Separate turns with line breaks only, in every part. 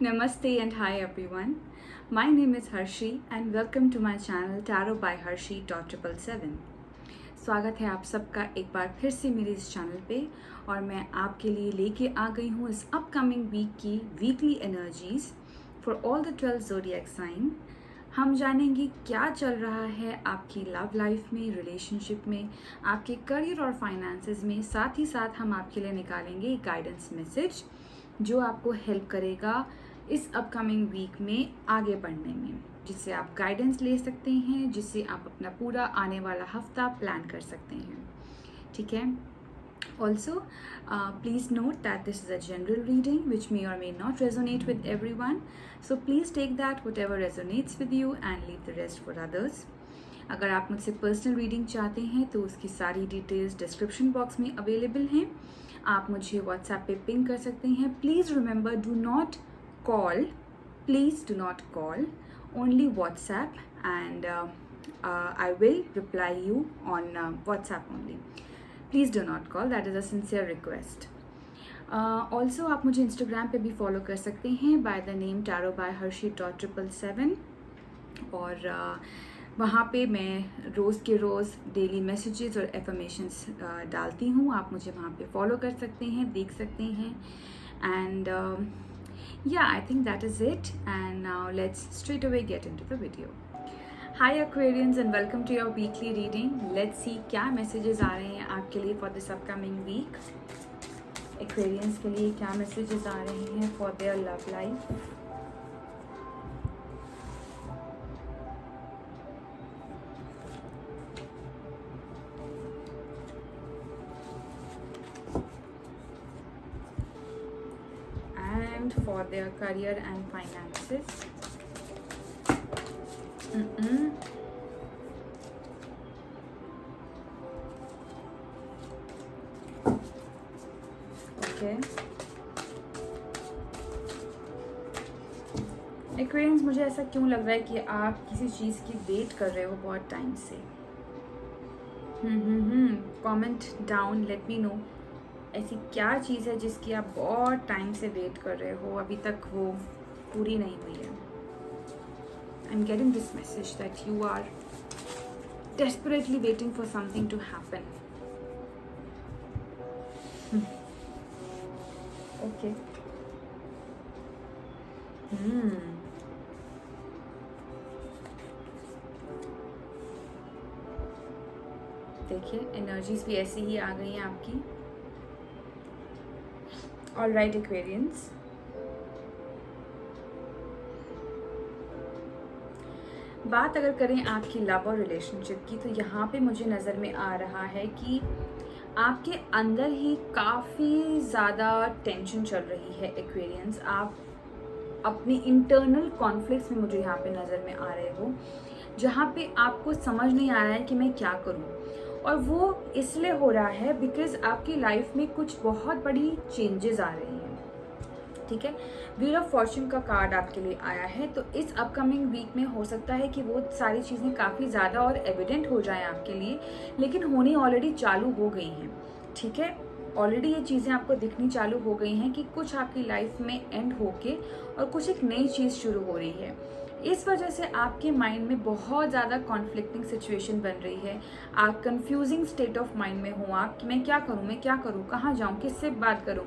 Namaste and hi everyone. My name is Harshi and welcome to my channel Tarot by Harshi.777. स्वागत है आप सबका एक बार फिर से मेरे इस चैनल पे और मैं आपके लिए लेके आ गई हूँ इस अपकमिंग वीक की weekly energies for all the 12 zodiac sign. हम जानेंगे क्या चल रहा है आपकी लव लाइफ में, रिलेशनशिप में, आपके करियर और फाइनेंसेस में। साथ ही साथ हम आपके लिए निकालेंगे एक गाइडेंस मैसेज जो आपको हेल्प करेगा इस अपकमिंग वीक में आगे बढ़ने में, जिससे आप गाइडेंस ले सकते हैं, जिससे आप अपना पूरा आने वाला हफ्ता प्लान कर सकते हैं। ठीक है। Also, please note that this is a general reading which may or may not resonate with everyone. So please take that whatever resonates with you and leave the rest for others. अगर आप मुझसे personal reading चाहते हैं तो उसकी सारी details description box में available हैं। आप मुझे व्हाट्सएप पे पिंग कर सकते हैं। Please remember, do not call, please do not call, only WhatsApp and I will reply you on WhatsApp only. Please do not call, that is a sincere request. Also आप मुझे Instagram पे भी follow कर सकते हैं by the name Tarot by Harshi.777 और वहाँ पे मैं रोज़ के रोज़ डेली मैसेजेस और एफर्मेशंस डालती हूँ। आप मुझे वहाँ पे फॉलो कर सकते हैं, देख सकते हैं and yeah, I think that is it, and now let's straight away get into the video. Hi Aquarians and welcome to your weekly reading. Let's see क्या messages आ रहे हैं आपके लिए for this upcoming week. Aquarians के लिए क्या messages आ रहे हैं for their love life. And for their career and finances. Okay. Aquarians, मुझे ऐसा क्यों लग रहा है कि आप किसी चीज़ की वेट कर रहे हो बहुत टाइम से। Comment down, let me know ऐसी क्या चीज़ है जिसकी आप बहुत टाइम से वेट कर रहे हो, अभी तक वो पूरी नहीं हुई है। I am getting this message that you are desperately waiting for something to happen. Okay. देखिए एनर्जीज भी ऐसी ही आ गई हैं आपकी। ऑल राइट एक्वेरियंस, बात अगर करें आपकी लव और रिलेशनशिप की तो यहाँ पे मुझे नज़र में आ रहा है कि आपके अंदर ही काफ़ी ज़्यादा टेंशन चल रही है एक्वेरियंस। आप अपनी इंटरनल कॉन्फ्लिक्ट्स में मुझे यहाँ पे नज़र में आ रहे हो, जहाँ पे आपको समझ नहीं आ रहा है कि मैं क्या करूँ, और वो इसलिए हो रहा है बिकॉज आपकी लाइफ में कुछ बहुत बड़ी चेंजेस आ रही हैं। ठीक है, व्हील ऑफ फॉर्च्यून का कार्ड आपके लिए आया है, तो इस अपकमिंग वीक में हो सकता है कि वो सारी चीज़ें काफ़ी ज़्यादा और एविडेंट हो जाएं आपके लिए, लेकिन होनी ऑलरेडी चालू हो गई हैं। ठीक है, ऑलरेडी ये चीज़ें आपको दिखनी चालू हो गई हैं कि कुछ आपकी लाइफ में एंड होके और कुछ एक नई चीज़ शुरू हो रही है। इस वजह से आपके माइंड में बहुत ज़्यादा कॉन्फ्लिक्टिंग सिचुएशन बन रही है। आप कंफ्यूजिंग स्टेट ऑफ माइंड में हो आप कि मैं क्या करूँ, कहाँ जाऊँ, किससे बात करूँ।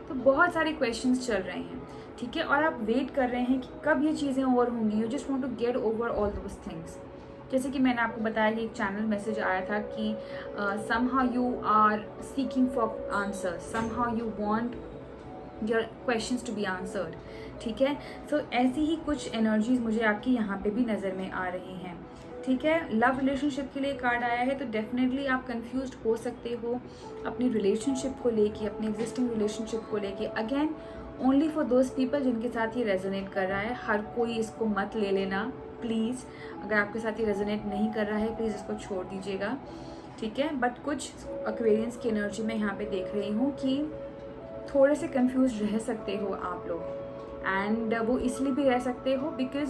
तो बहुत सारे क्वेश्चंस चल रहे हैं। ठीक है, और आप वेट कर रहे हैं कि कब ये चीज़ें ओवर होंगी। You just want to get over all those things. जैसे कि मैंने आपको बताया कि एक चैनल मैसेज आया था कि somehow you are seeking for answers, somehow you want your questions to be answered. ठीक है, सो ऐसी ही कुछ एनर्जीज मुझे आपकी यहाँ पे भी नज़र में आ रही हैं। ठीक है, लव रिलेशनशिप के लिए कार्ड आया है, तो डेफिनेटली आप कंफ्यूज्ड हो सकते हो अपनी रिलेशनशिप को लेके, अपनी एग्जिस्टिंग रिलेशनशिप को लेके। Again only for those people जिनके साथ ये रेजोनेट कर रहा है। हर कोई इसको मत ले लेना प्लीज़। अगर आपके साथ ये रेजोनेट नहीं कर रहा है प्लीज़ इसको छोड़ दीजिएगा। ठीक है, बट कुछ एक्वेरियंस की एनर्जी मैं यहाँ पे देख रही हूँ कि थोड़े से कंफ्यूज रह सकते हो आप लोग, एंड वो इसलिए भी रह सकते हो बिकॉज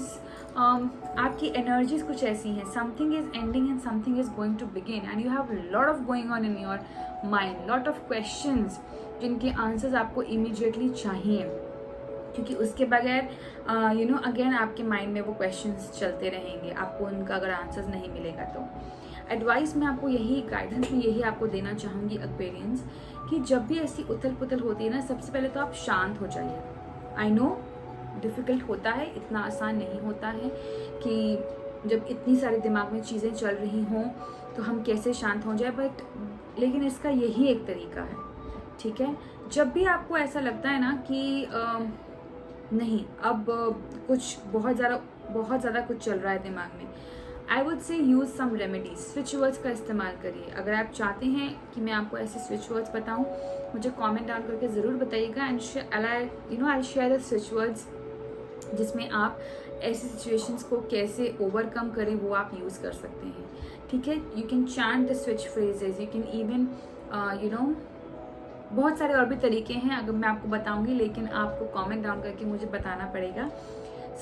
आपकी एनर्जीज कुछ ऐसी हैं, something is ending and something is going to begin, and you have lot of going on in your mind, lot of questions जिनके आंसर्स आपको इमीडिएटली चाहिए। क्योंकि उसके बगैर अगेन आपके माइंड में वो क्वेश्चंस चलते रहेंगे, आपको उनका अगर आंसर्स नहीं मिलेगा तो। एडवाइस मैं आपको यही, गाइडेंस में यही आपको देना चाहूँगी एक्वेरियंस, कि जब भी ऐसी उथल पुथल होती है ना, सबसे पहले तो आप शांत हो जाइए। आई नो डिफ़िकल्ट होता है, इतना आसान नहीं होता है कि जब इतनी सारे दिमाग में चीज़ें चल रही हों तो हम कैसे शांत हो जाए, बट लेकिन इसका यही एक तरीका है, ठीक है। जब भी आपको ऐसा लगता है ना कि नहीं अब कुछ बहुत ज़्यादा कुछ चल रहा है दिमाग में, I would say use some remedies, switch words का इस्तेमाल करिए। अगर आप चाहते हैं कि मैं आपको ऐसे स्विच वर्ड्स बताऊं, मुझे कमेंट डाउन करके ज़रूर बताइएगा, and I share the switch words जिसमें आप ऐसी सिचुएशंस को कैसे ओवरकम करें वो आप यूज़ कर सकते हैं, ठीक है। You can chant the switch phrases, you can even बहुत सारे और भी तरीके हैं, अगर मैं आपको बताऊंगी, लेकिन आपको कमेंट डाउन करके मुझे बताना पड़ेगा।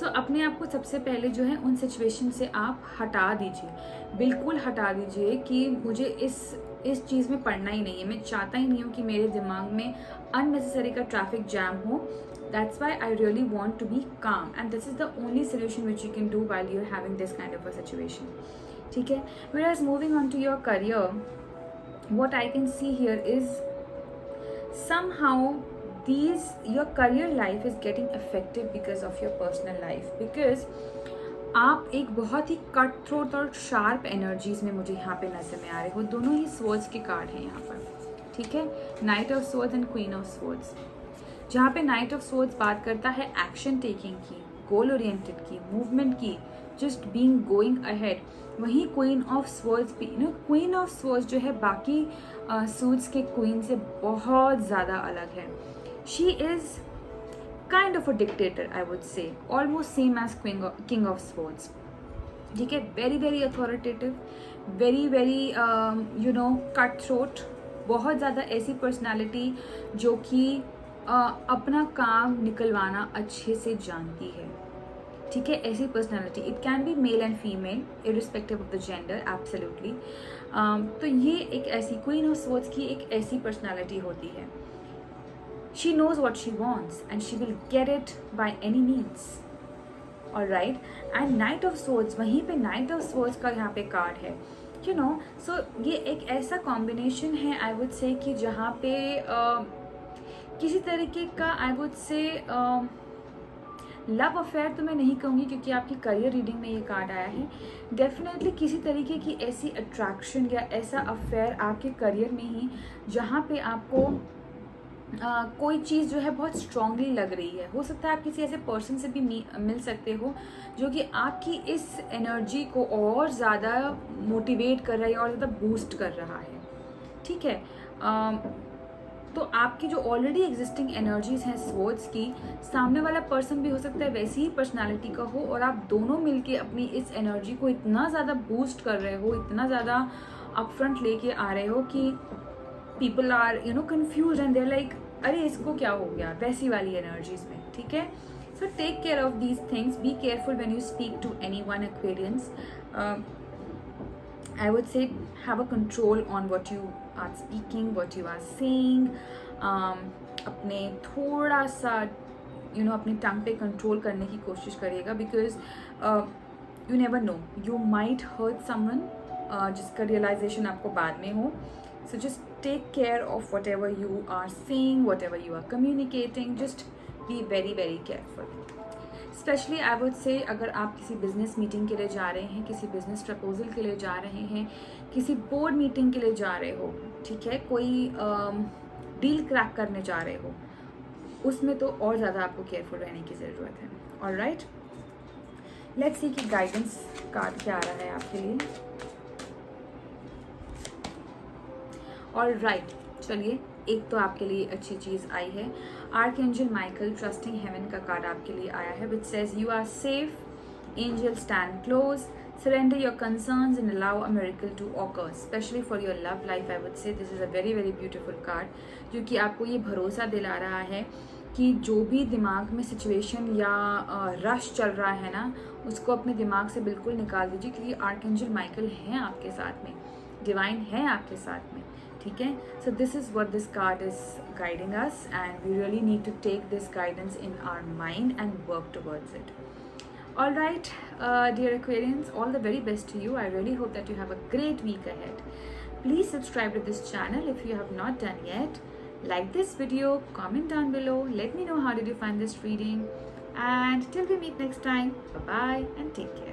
सो अपने आप को सबसे पहले जो है उन सिचुएशन से आप हटा दीजिए, बिल्कुल हटा दीजिए कि मुझे इस चीज़ में पढ़ना ही नहीं है, मैं चाहता ही नहीं हूँ कि मेरे दिमाग में अननेसेसरी का ट्रैफिक जैम हो। That's why I really want to be calm, and this is the only solution which you can do while you are having this kind of a situation, ठीक है। Whereas moving on to your career, what I can see here is somehow your career life is getting affected because of your personal life, because आप एक बहुत ही cut throat और sharp energies में मुझे यहाँ पे नजर में आ रहे हो। दोनों ही स्वर्ड्स के कार्ड हैं यहाँ पर, ठीक है, night of swords and queen of swords. जहाँ पे नाइट ऑफ स्वर्ड्स बात करता है एक्शन टेकिंग की, गोल ओरिएंटेड की, मूवमेंट की, जस्ट बीइंग गोइंग अहेड, वहीं क्वीन ऑफ स्वर्ड्स भी, क्वीन ऑफ स्वर्ड्स जो है बाकी सूट्स के क्वीन से बहुत ज़्यादा अलग है। She is kind of a dictator, I would say almost same as king of swords, ठीक है। Very very authoritative, very very cut throat, बहुत ज़्यादा ऐसी पर्सनैलिटी जो कि अपना काम निकलवाना अच्छे से जानती है, ठीक है। ऐसी personality, it can be male and female irrespective of the gender, absolutely. तो ये एक ऐसी क्वीन ऑफ स्वर्ड्स की एक ऐसी पर्सनैलिटी होती है। She knows what she wants and she will get it by any means, alright. And knight of swords, वहीं पे नाइट ऑफ स्वर्ड्स का यहाँ पे कार्ड है, सो ये एक ऐसा कॉम्बिनेशन है, आई वुड से, कि जहाँ पे किसी तरीके का, आई वुड से, लव अफेयर तो मैं नहीं कहूँगी क्योंकि आपकी करियर रीडिंग में ये कार्ड आया है। डेफिनेटली किसी तरीके की ऐसी अट्रैक्शन या ऐसा अफेयर आपके करियर में ही, जहाँ पे आपको कोई चीज़ जो है बहुत स्ट्रांगली लग रही है। हो सकता है आप किसी ऐसे पर्सन से भी मिल सकते हो जो कि आपकी इस एनर्जी को और ज़्यादा मोटिवेट कर रहा है और ज़्यादा बूस्ट कर रहा है, ठीक है। तो आपकी जो ऑलरेडी एग्जिस्टिंग एनर्जीज हैं स्वर्ड्स की, सामने वाला पर्सन भी हो सकता है वैसी ही पर्सनालिटी का हो, और आप दोनों मिलके अपनी इस एनर्जी को इतना ज़्यादा बूस्ट कर रहे हो, इतना ज़्यादा अपफ्रंट लेके आ रहे हो कि people are confuse and they're like अरे इसको क्या हो गया, वैसी वाली एनर्जीज में, ठीक है। So take care of these things, be careful when you speak to anyone Aquarians. I would say have a control on what you are speaking, what you are saying. अपने थोड़ा सा अपने टंग पे कंट्रोल करने की कोशिश करिएगा, because you never know, you might hurt someone जिसका रियलाइजेशन आपको बाद में हो। So just take care of whatever you are saying, whatever you are communicating, just be very very careful. Specially I would say अगर आप किसी business meeting के लिए जा रहे हैं, किसी बिजनेस प्रपोजल के लिए जा रहे हैं, किसी बोर्ड मीटिंग के लिए जा रहे हो, ठीक है, कोई डील क्रैक करने जा रहे हो, उसमें तो और ज़्यादा आपको केयरफुल रहने की ज़रूरत है। ऑलराइट, लेट्स सी कि गाइडेंस कार्ड क्या आ रहा है आपके लिए। ऑलराइट, चलिए, एक तो आपके लिए अच्छी चीज़ आई है, आर्कएंजल माइकल ट्रस्टिंग हेवन का कार्ड आपके लिए आया है, which says you are safe, angel stand close, surrender your concerns and allow a miracle to occur, especially for your love life. I would say this is a very very beautiful card, जो कि आपको ये भरोसा दिला रहा है कि जो भी दिमाग में सिचुएशन या रश चल रहा है ना, उसको अपने दिमाग से बिल्कुल निकाल दीजिए, क्योंकि आर्कएंजल माइकल हैं आपके साथ में, डिवाइन है आपके साथ में, ठीक है. So this is what this card is guiding us, and we really need to take this guidance in our mind and work towards it. All right, dear Aquarians, all the very best to you. I really hope that you have a great week ahead. Please subscribe to this channel if you have not done yet. Like this video, comment down below, let me know how did you find this reading, and till we meet next time, bye bye and take care.